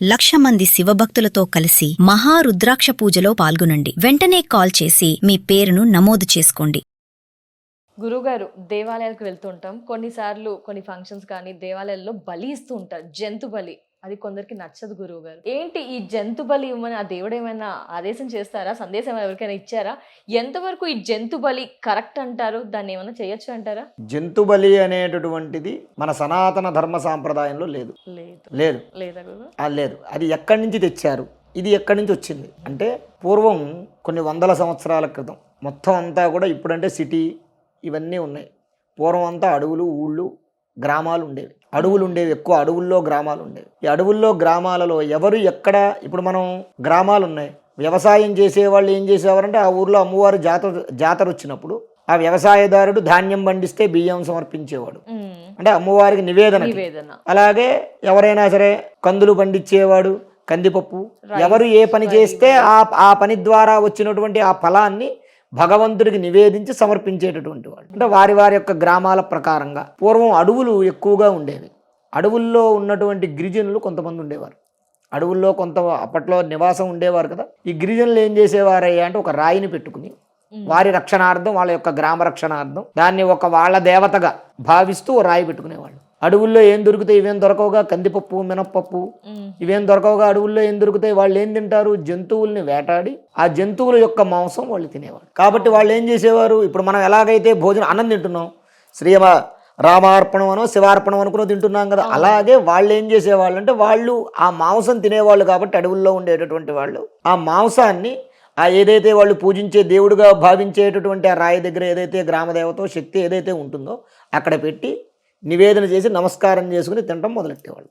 1,00,000 మంది శివభక్తులతో కలిసి మహారుద్రాక్ష పూజలో పాల్గొనండి. వెంటనే కాల్ చేసి మీ పేరును నమోదు చేసుకోండి. గురుగారు, దేవాలయాలకు వెళ్తుంటాం. కొన్నిసార్లు కొన్ని ఫంక్షన్స్ కానీ దేవాలయాల్లో బలి ఇస్తూ ఉంటారు, జంతు బలి. అది కొందరికి నచ్చదు గురువుగారు. ఏంటి ఈ జంతు బలి ఇవ్వమని ఆ దేవుడు ఏమైనా ఆదేశం చేస్తారా, సందేశం ఎవరికైనా ఇచ్చారా? ఎంతవరకు ఈ జంతు బలి కరెక్ట్ అంటారు? దాన్ని ఏమైనా చేయొచ్చు అంటారా? జంతు బలి అనేటటువంటిది మన సనాతన ధర్మ సాంప్రదాయంలో లేదు. లేదు లేదా గురు? లేదు. అది ఎక్కడి నుంచి తెచ్చారు, ఇది ఎక్కడి నుంచి వచ్చింది అంటే పూర్వం కొన్ని వందల సంవత్సరాల క్రితం మొత్తం అంతా కూడా ఇప్పుడంటే సిటీ ఇవన్నీ ఉన్నాయి. పూర్వం అంతా అడవులు, ఊళ్ళు, గ్రామాలు ఉండేవి. అడవులు ఉండేవి, ఎక్కువ అడవుల్లో గ్రామాలు ఉండేవి. ఈ అడవుల్లో గ్రామాలలో ఎవరు ఎక్కడ, ఇప్పుడు మనం గ్రామాలు ఉన్నాయి, వ్యవసాయం చేసేవాళ్ళు ఏం చేసేవారంటే ఆ ఊర్లో అమ్మవారు జాతర వచ్చినప్పుడు ఆ వ్యవసాయదారుడు ధాన్యం పండిస్తే బియ్యం సమర్పించేవాడు, అంటే అమ్మవారికి నివేదన. అలాగే ఎవరైనా సరే కందులు పండించేవాడు, కందిపప్పు, ఎవరు ఏ పని చేస్తే ఆ పని ద్వారా వచ్చినటువంటి ఆ ఫలాన్ని భగవంతుడికి నివేదించి సమర్పించేటటువంటి వాడు. అంటే వారి వారి యొక్క గ్రామాల ప్రకారంగా పూర్వం అడవులు ఎక్కువగా ఉండేవి. అడవుల్లో ఉన్నటువంటి గిరిజనులు కొంతమంది ఉండేవారు. అడవుల్లో కొంత అప్పట్లో నివాసం ఉండేవారు కదా. ఈ గిరిజనులు ఏం చేసేవారయ్యా అంటే ఒక రాయిని పెట్టుకుని వారి రక్షణార్థం, వాళ్ళ యొక్క గ్రామ రక్షణార్థం దాన్ని ఒక వాళ్ళ దేవతగా భావిస్తూ ఓ రాయి పెట్టుకునేవాళ్ళు. అడవుల్లో ఏం దొరుకుతాయి? ఇవేం దొరకవుగా, కందిపప్పు, మినప్పప్పు ఇవేం దొరకవుగా. అడవుల్లో ఏం దొరుకుతాయి? వాళ్ళు ఏం తింటారు? జంతువుల్ని వేటాడి ఆ జంతువుల యొక్క మాంసం వాళ్ళు తినేవాళ్ళు. కాబట్టి వాళ్ళు ఏం చేసేవారు, ఇప్పుడు మనం ఎలాగైతే భోజనం అన్నం తింటున్నాం, రామార్పణం అనో శివార్పణం అనుకుని తింటున్నాం కదా, అలాగే వాళ్ళు ఏం చేసేవాళ్ళు అంటే వాళ్ళు ఆ మాంసం తినేవాళ్ళు. కాబట్టి అడవుల్లో ఉండేటటువంటి వాళ్ళు ఆ మాంసాన్ని ఏదైతే వాళ్ళు పూజించే దేవుడుగా భావించేటటువంటి ఆ రాయి దగ్గర ఏదైతే గ్రామదేవతో శక్తి ఏదైతే ఉంటుందో అక్కడ పెట్టి నివేదన చేసి నమస్కారం చేసుకుని తినడం మొదలెట్టేవాళ్ళు.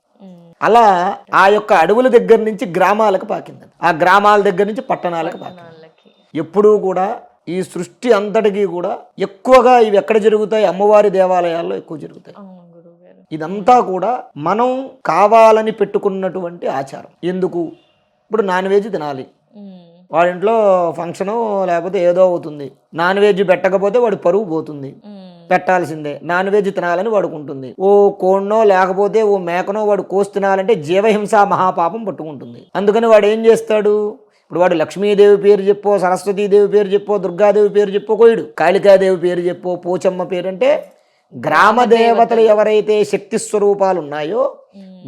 అలా ఆ యొక్క అడవుల దగ్గర నుంచి గ్రామాలకు పాకింది, ఆ గ్రామాల దగ్గర నుంచి పట్టణాలకు పాకింది. ఎప్పుడూ కూడా ఈ సృష్టి అంతటికీ కూడా ఎక్కువగా ఇవి ఎక్కడ జరుగుతాయి? అమ్మవారి దేవాలయాల్లో ఎక్కువ జరుగుతాయి. ఇదంతా కూడా మనం కావాలని పెట్టుకున్నటువంటి ఆచారం. ఎందుకు? ఇప్పుడు నాన్ వెజ్ తినాలి, వాడి ఇంట్లో ఫంక్షను లేకపోతే ఏదో అవుతుంది, నాన్ వెజ్ పెట్టకపోతే వాడి పరువు పోతుంది, పెట్టాల్సిందే. నాన్ వెజ్ తినాలని వాడుకుంటుంది. ఓ కోడ్నో లేకపోతే ఓ మేకనో వాడు కోసి తినాలంటే జీవహింస మహాపాపం పట్టుకుంటుంది. అందుకని వాడు ఏం చేస్తాడు? ఇప్పుడు వాడు లక్ష్మీదేవి పేరు చెప్పో, సరస్వతీదేవి పేరు చెప్పో, దుర్గాదేవి పేరు చెప్పో కోయడు, కాళికాదేవి పేరు చెప్పో, పోచమ్మ పేరు, అంటే గ్రామ దేవతలు ఎవరైతే శక్తి స్వరూపాలు ఉన్నాయో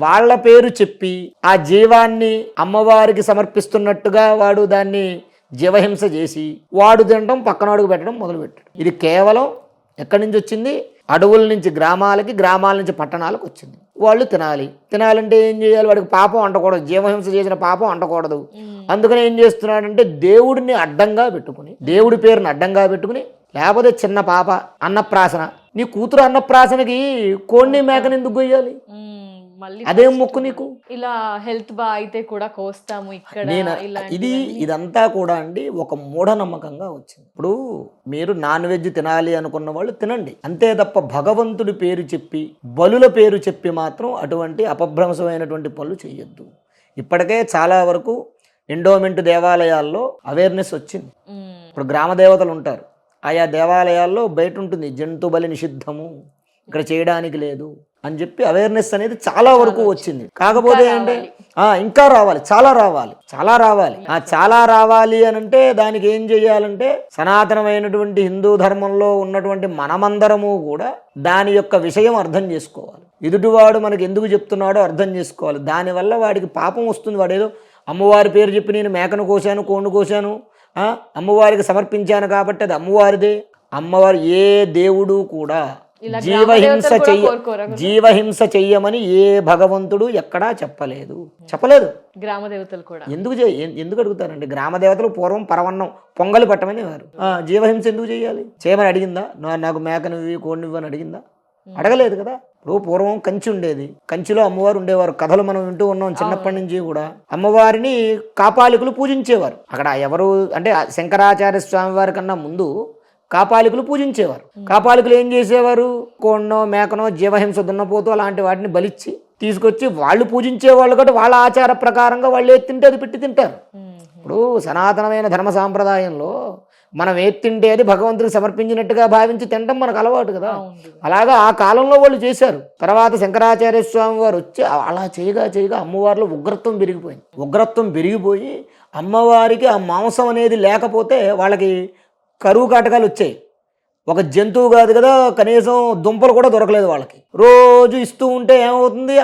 వాళ్ళ పేరు చెప్పి ఆ జీవాన్ని అమ్మవారికి సమర్పిస్తున్నట్టుగా వాడు దాన్ని జీవహింస చేసి వాడు తినడం, పక్కనవాడికి పెట్టడం మొదలుపెట్టాడు. ఇది కేవలం ఎక్కడి నుంచి వచ్చింది? అడవుల నుంచి గ్రామాలకి, గ్రామాల నుంచి పట్టణాలకు వచ్చింది. వాళ్ళు తినాలంటే ఏం చేయాలి? వాడికి పాపం అంటకూడదు, జీవహింస చేసిన పాపం అంటకూడదు. అందుకని ఏం చేస్తున్నాడంటే దేవుడిని అడ్డంగా పెట్టుకుని, దేవుడి పేరుని అడ్డంగా పెట్టుకుని, లేకపోతే చిన్న పాప అన్నప్రాసన, నీ కూతురు అన్నప్రాసనకి కోడిని మేకని ఎందుకు గొయ్యాలి? అదేం మొక్కు నీకు? ఇలా హెల్త్ బా అయితే కూడా కోస్తాము ఇక్కడ. ఇదంతా కూడా అండి ఒక మూఢనమ్మకంగా వచ్చింది. ఇప్పుడు మీరు నాన్ వెజ్ తినాలి అనుకున్న వాళ్ళు తినండి, అంతే తప్ప భగవంతుడి పేరు చెప్పి, బలుల పేరు చెప్పి మాత్రం అటువంటి అపభ్రంశమైనటువంటి పనులు చేయొద్దు. ఇప్పటికే చాలా వరకు ఎండోమెంట్ దేవాలయాల్లో అవేర్నెస్ వచ్చింది. ఇప్పుడు గ్రామ దేవతలు ఉంటారు, ఆయా దేవాలయాల్లో బయట ఉంటుంది జంతు బలి నిషిద్ధము, ఇక్కడ చేయడానికి లేదు అని చెప్పి అవేర్నెస్ అనేది చాలా వరకు వచ్చింది. కాకపోతే అంటే ఇంకా రావాలి, చాలా రావాలి అని అంటే దానికి ఏం చేయాలంటే సనాతనమైనటువంటి హిందూ ధర్మంలో ఉన్నటువంటి మనమందరము కూడా దాని యొక్క విషయం అర్థం చేసుకోవాలి. ఎదుటివాడు మనకి ఎందుకు చెప్తున్నాడో అర్థం చేసుకోవాలి. దానివల్ల వాడికి పాపం వస్తుంది. వాడేదో అమ్మవారి పేరు చెప్పి నేను మేకను కోసాను, కోడిని కోసాను, అమ్మవారికి సమర్పించాను కాబట్టి అది అమ్మవారిదే. అమ్మవారు ఏ దేవుడు కూడా జీవహింస చెయ్యమని ఏ భగవంతుడు ఎక్కడా చెప్పలేదు. గ్రామ దేవతలు కూడా ఎందుకు అడుగుతారండి? గ్రామ దేవతలు పూర్వం పరవన్నం పొంగలి పట్టమని వారు. జీవహింస ఎందుకు చెయ్యాలి? చేయమని అడిగిందా? నాకు మేకనివి కోడినివ్వు అని అడిగిందా? అడగలేదు కదా. ఇప్పుడు పూర్వం కంచి ఉండేది, కంచిలో అమ్మవారు ఉండేవారు. కథలు మనం వింటూ ఉన్నాం చిన్నప్పటి నుంచి కూడా. అమ్మవారిని కాపాలికులు పూజించేవారు. అక్కడ ఎవరు అంటే శంకరాచార్య స్వామి వారి కన్నా ముందు కాపాలికులు పూజించేవారు. కాపాలికులు ఏం చేసేవారు? కోడ్నో మేకనో జీవహింస దున్నపోతూ అలాంటి వాటిని బలిచ్చి తీసుకొచ్చి వాళ్ళు పూజించేవాళ్ళు కాబట్టి వాళ్ళ ఆచార ప్రకారంగా వాళ్ళు ఏది తింటే అది పెట్టి తింటారు. ఇప్పుడు సనాతనమైన ధర్మ సాంప్రదాయంలో మనం ఏది తింటే అది భగవంతుడికి సమర్పించినట్టుగా భావించి తినడం మనకు అలవాటు కదా. అవును. అలాగా ఆ కాలంలో వాళ్ళు చేశారు. తర్వాత శంకరాచార్య స్వామి వారు వచ్చి అలా చేయగా అమ్మవారిలో ఉగ్రత్వం పెరిగిపోయింది. ఉగ్రత్వం పెరిగిపోయి అమ్మవారికి ఆ మాంసం అనేది లేకపోతే వాళ్ళకి కరువు కాటకాలు వచ్చాయి. ఒక జంతువు కాదు కదా, కనీసం దుంపలు కూడా దొరకలేదు వాళ్ళకి. రోజు ఇస్తూ ఉంటే ఏమవుతుంది,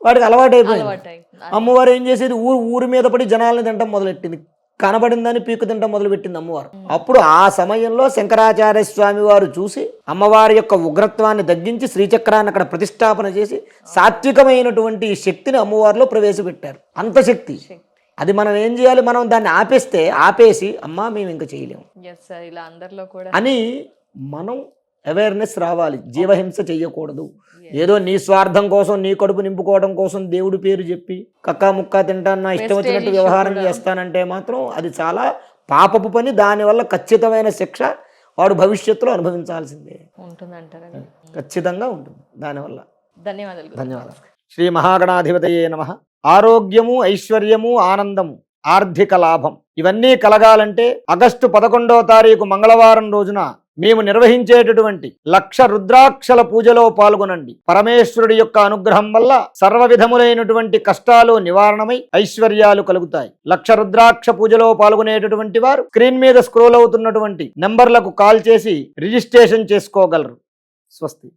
వాడికి అలవాటైపోయింది. అమ్మవారు ఏం చేసేది, ఊరి మీద పడి జనాలను తినడం మొదలెట్టింది. కనబడిందని పీకు తినడం మొదలుపెట్టింది అమ్మవారు. అప్పుడు ఆ సమయంలో శంకరాచార్య స్వామి వారు చూసి అమ్మవారి యొక్క ఉగ్రత్వాన్ని తగ్గించి శ్రీచక్రాన్ని అక్కడ ప్రతిష్టాపన చేసి సాత్వికమైనటువంటి శక్తిని అమ్మవారిలో ప్రవేశపెట్టారు. అంత శక్తి అది. మనం ఏం చేయాలి, మనం దాన్ని ఆపేసి అమ్మా మేము ఇంకా చేయలేము ఇలా అందరిలో కూడా అని మనం అవేర్నెస్ రావాలి. జీవహింస చెయ్యకూడదు. ఏదో నీ స్వార్థం కోసం, నీ కడుపు నింపుకోవడం కోసం దేవుడి పేరు చెప్పి కక్కా ముక్కా తింటాను, నా ఇష్టం వచ్చినట్టు వ్యవహారం చేస్తానంటే మాత్రం అది చాలా పాపపు పని. దానివల్ల ఖచ్చితమైన శిక్ష వాడు భవిష్యత్తులో అనుభవించాల్సిందే ఉంటుందంటారు. ఖచ్చితంగా ఉంటుంది దానివల్ల. ధన్యవాదాలు. శ్రీ మహాగణాధిపతయే నమః. ఆరోగ్యము, ఐశ్వర్యము, ఆనందము, ఆర్థిక లాభం ఇవన్నీ కలగాలంటే ఆగస్టు 11వ తారీఖు మంగళవారం రోజున మేము నిర్వహించేటటువంటి 1,00,000 రుద్రాక్షల పూజలో పాల్గొనండి. పరమేశ్వరుడి యొక్క అనుగ్రహం వల్ల సర్వ విధములైనటువంటి కష్టాలు నివారణమై ఐశ్వర్యాలు కలుగుతాయి. 1,00,000 రుద్రాక్ష పూజలో పాల్గొనేటటువంటి వారు స్క్రీన్ మీద స్క్రోల్ అవుతున్నటువంటి నంబర్లకు కాల్ చేసి రిజిస్ట్రేషన్ చేసుకోగలరు. స్వస్తి.